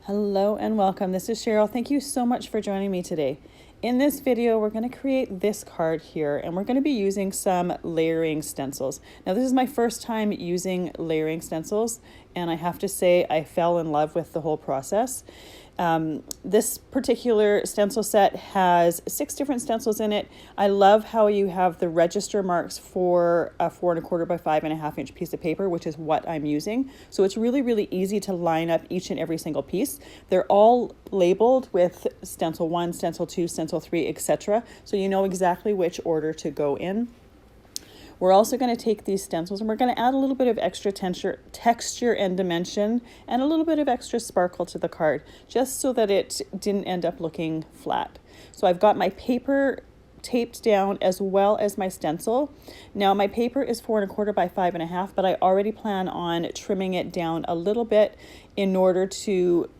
Hello and welcome. This is Cheryl. Thank you so much for joining me today. In this video, we're going to create this card here, and we're going to be using some layering stencils. Now, this is my first time using layering stencils, and I have to say I fell in love with the whole process. This particular stencil set has 6 different stencils in it. I love how you have the register marks for a 4 1/4 by 5.5 inch piece of paper, which is what I'm using. So it's really easy to line up each and every single piece. They're all labeled with stencil 1, stencil 2, stencil 3, etc. So you know exactly which order to go in. We're also going to take these stencils and we're going to add a little bit of extra texture and dimension and a little bit of extra sparkle to the card, just so that it didn't end up looking flat. So I've got my paper taped down as well as my stencil. Now my paper is 4 1/4 by 5.5, but I already plan on trimming it down a little bit in order to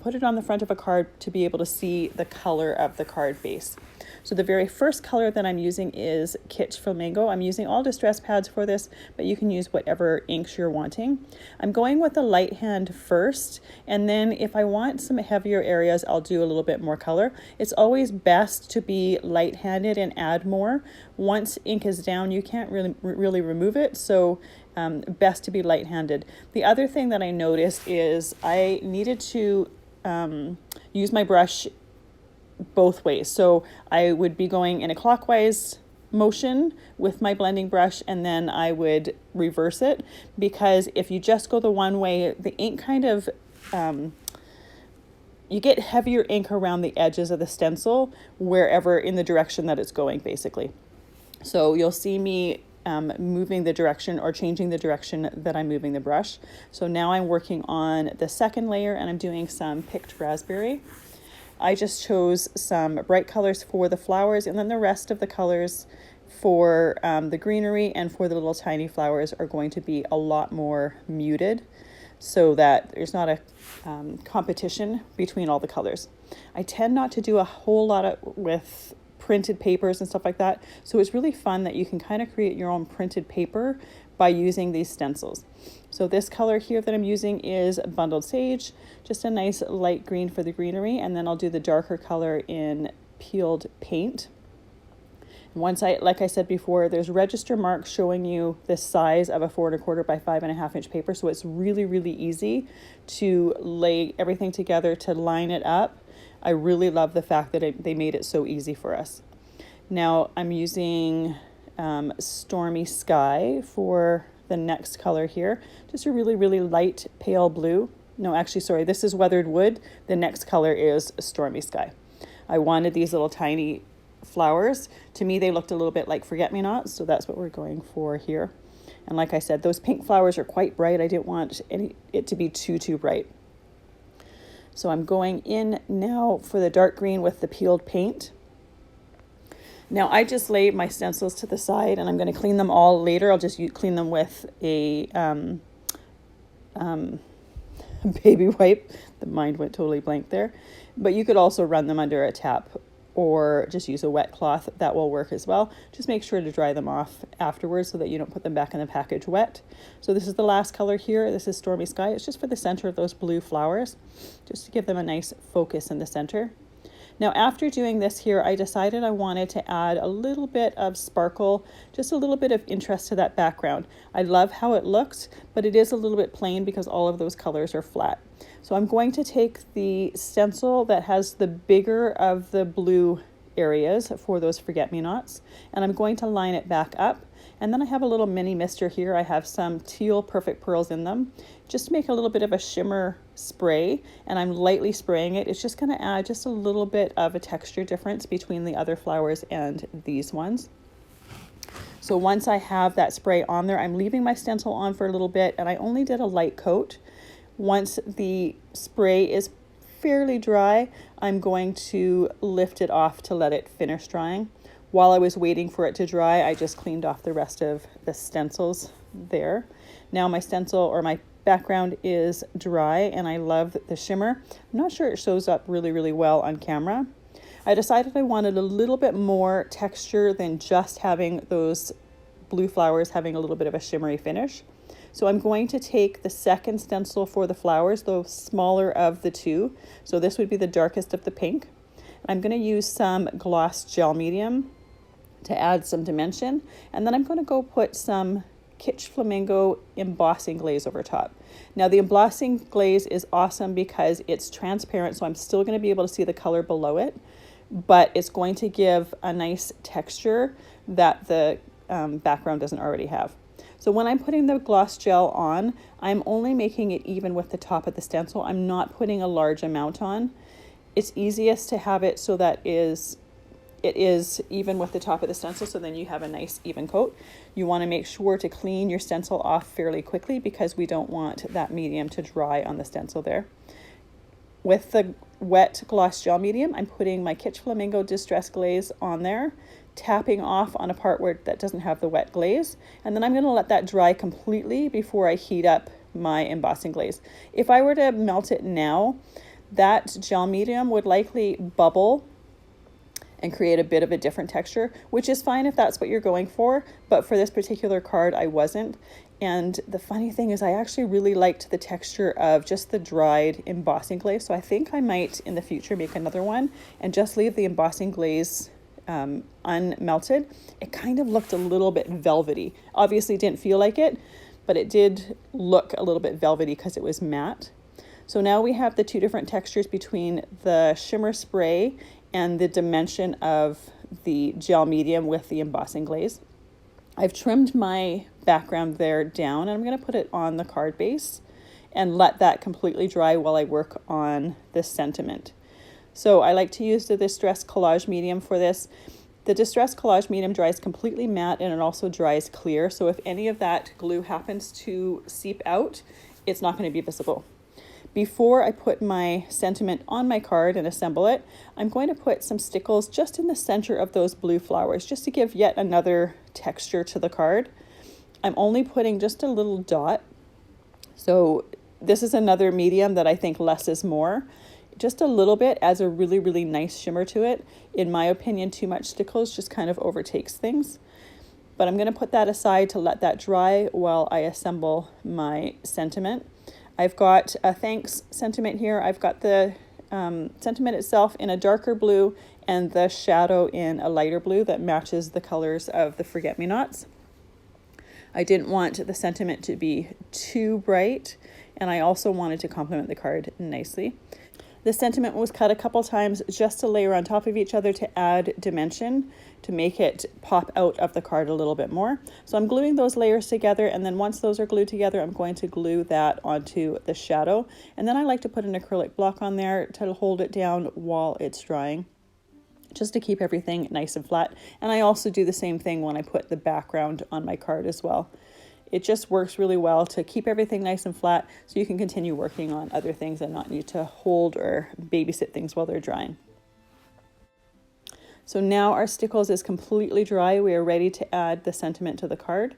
put it on the front of a card to be able to see the color of the card base. So the very first color that I'm using is Kitsch Flamingo. I'm using all distress pads for this, but you can use whatever inks you're wanting. I'm going with the light hand first, and then if I want some heavier areas, I'll do a little bit more color. It's always best to be light-handed and add more. Once ink is down, you can't really remove it, so best to be light-handed. The other thing that I noticed is I needed to use my brush both ways. So I would be going in a clockwise motion with my blending brush, and then I would reverse it, because if you just go the one way, the ink kind of you get heavier ink around the edges of the stencil wherever in the direction that it's going, basically. So you'll see me moving the direction or changing the direction that I'm moving the brush. So now I'm working on the second layer and I'm doing some picked raspberry. I just chose some bright colors for the flowers, and then the rest of the colors for the greenery and for the little tiny flowers are going to be a lot more muted, so that there's not a competition between all the colors. I tend not to do a whole lot with printed papers and stuff like that, so it's really fun that you can kind of create your own printed paper by using these stencils. So this color here that I'm using is Bundled Sage, just a nice light green for the greenery, and then I'll do the darker color in Peeled Paint. Once like I said before, there's register marks showing you the size of a 4 1/4 by 5.5 inch paper, so it's really easy to lay everything together to line it up. I really love the fact that they made it so easy for us. Now I'm using Stormy Sky for the next color here, just a really light pale blue. No, actually, sorry, this is Weathered Wood. The next color is Stormy Sky. I wanted these little tiny flowers. To me, they looked a little bit like forget-me-nots, so that's what we're going for here. And like I said, those pink flowers are quite bright. I didn't want it to be too bright. So I'm going in now for the dark green with the Peeled Paint. Now I just laid my stencils to the side, and I'm going to clean them all later. I'll just clean them with a baby wipe. The mind went totally blank there. But you could also run them under a tap or just use a wet cloth. That will work as well. Just make sure to dry them off afterwards so that you don't put them back in the package wet. So this is the last color here. This is Stormy Sky. It's just for the center of those blue flowers, just to give them a nice focus in the center. Now after doing this here, I decided I wanted to add a little bit of sparkle, just a little bit of interest to that background. I love how it looks, but it is a little bit plain because all of those colors are flat. So I'm going to take the stencil that has the bigger of the blue areas for those forget-me-nots, and I'm going to line it back up. And then I have a little mini mister here. I have some teal Perfect Pearls in them, just to make a little bit of a shimmer spray, and I'm lightly spraying it. It's just going to add just a little bit of a texture difference between the other flowers and these ones. So once I have that spray on there, I'm leaving my stencil on for a little bit, and I only did a light coat. Once the spray is fairly dry, I'm going to lift it off to let it finish drying. While I was waiting for it to dry, I just cleaned off the rest of the stencils there. Now my stencil or my background is dry, and I love the shimmer. I'm not sure it shows up really well on camera. I decided I wanted a little bit more texture than just having those blue flowers having a little bit of a shimmery finish. So I'm going to take the second stencil for the flowers, the smaller of the two. So this would be the darkest of the pink. I'm going to use some gloss gel medium to add some dimension. And then I'm going to go put some Kitsch Flamingo embossing glaze over top. Now the embossing glaze is awesome because it's transparent, so I'm still going to be able to see the color below it, but it's going to give a nice texture that the background doesn't already have. So when I'm putting the gloss gel on, I'm only making it even with the top of the stencil. I'm not putting a large amount on. It's easiest to have it so that it is even with the top of the stencil, so then you have a nice even coat. You want to make sure to clean your stencil off fairly quickly because we don't want that medium to dry on the stencil there. With the wet gloss gel medium, I'm putting my Kitsch Flamingo Distress Glaze on there, tapping off on a part where that doesn't have the wet glaze, and then I'm going to let that dry completely before I heat up my embossing glaze. If I were to melt it now, that gel medium would likely bubble and create a bit of a different texture, which is fine if that's what you're going for, but for this particular card I wasn't. And the funny thing is I actually really liked the texture of just the dried embossing glaze, so I think I might in the future make another one and just leave the embossing glaze unmelted. It kind of looked a little bit velvety. Obviously didn't feel like it, but it did look a little bit velvety because it was matte. So now we have the two different textures between the shimmer spray and the dimension of the gel medium with the embossing glaze. I've trimmed my background there down, and I'm going to put it on the card base and let that completely dry while I work on this sentiment. So I like to use the Distress Collage medium for this. The Distress Collage medium dries completely matte and it also dries clear. So if any of that glue happens to seep out, it's not going to be visible. Before I put my sentiment on my card and assemble it, I'm going to put some Stickles just in the center of those blue flowers, just to give yet another texture to the card. I'm only putting just a little dot. So this is another medium that I think less is more. Just a little bit adds a really, really nice shimmer to it. In my opinion, too much Stickles just kind of overtakes things. But I'm going to put that aside to let that dry while I assemble my sentiment. I've got a thanks sentiment here. I've got the sentiment itself in a darker blue and the shadow in a lighter blue that matches the colors of the forget-me-nots. I didn't want the sentiment to be too bright, and I also wanted to complement the card nicely. The sentiment was cut a couple times just to layer on top of each other to add dimension, to make it pop out of the card a little bit more. So I'm gluing those layers together, and then once those are glued together, I'm going to glue that onto the shadow. And then I like to put an acrylic block on there to hold it down while it's drying, just to keep everything nice and flat. And I also do the same thing when I put the background on my card as well. It just works really well to keep everything nice and flat so you can continue working on other things and not need to hold or babysit things while they're drying. So now our Stickles is completely dry. We are ready to add the sentiment to the card.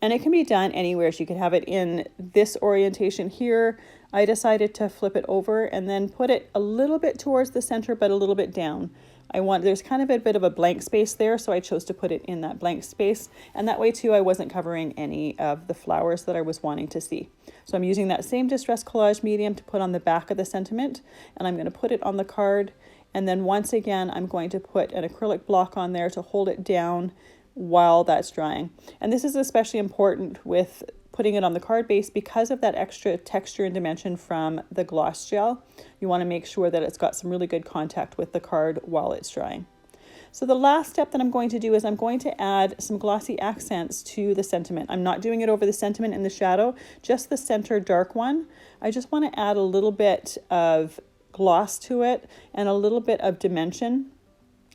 And it can be done anywhere. So you could have it in this orientation here. I decided to flip it over and then put it a little bit towards the center, but a little bit down. There's kind of a bit of a blank space there, so I chose to put it in that blank space. And that way too, I wasn't covering any of the flowers that I was wanting to see. So I'm using that same Distress Collage medium to put on the back of the sentiment, and I'm going to put it on the card. And then once again, I'm going to put an acrylic block on there to hold it down while that's drying. And this is especially important with putting it on the card base because of that extra texture and dimension from the gloss gel. You want to make sure that it's got some really good contact with the card while it's drying. So the last step that I'm going to do is I'm going to add some glossy accents to the sentiment. I'm not doing it over the sentiment in the shadow, just the center dark one. I just want to add a little bit of gloss to it and a little bit of dimension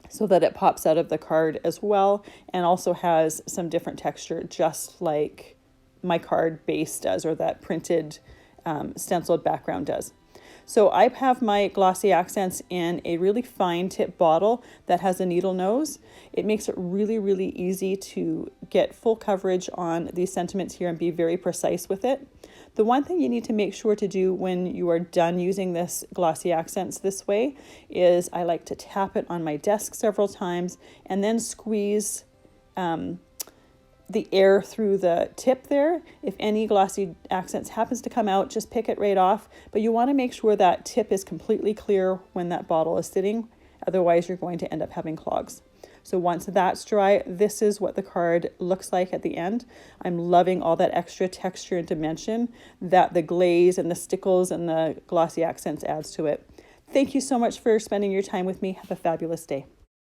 so that it pops out of the card as well and also has some different texture, just like my card base does, or that printed stenciled background does. So I have my glossy accents in a really fine tip bottle that has a needle nose. It makes it really, really easy to get full coverage on these sentiments here and be very precise with it. The one thing you need to make sure to do when you are done using this glossy accents this way is I like to tap it on my desk several times and then squeeze the air through the tip there. If any Glossy Accents happens to come out, just pick it right off. But you want to make sure that tip is completely clear when that bottle is sitting. Otherwise, you're going to end up having clogs. So once that's dry, this is what the card looks like at the end. I'm loving all that extra texture and dimension that the glaze and the stickles and the Glossy Accents adds to it. Thank you so much for spending your time with me. Have a fabulous day.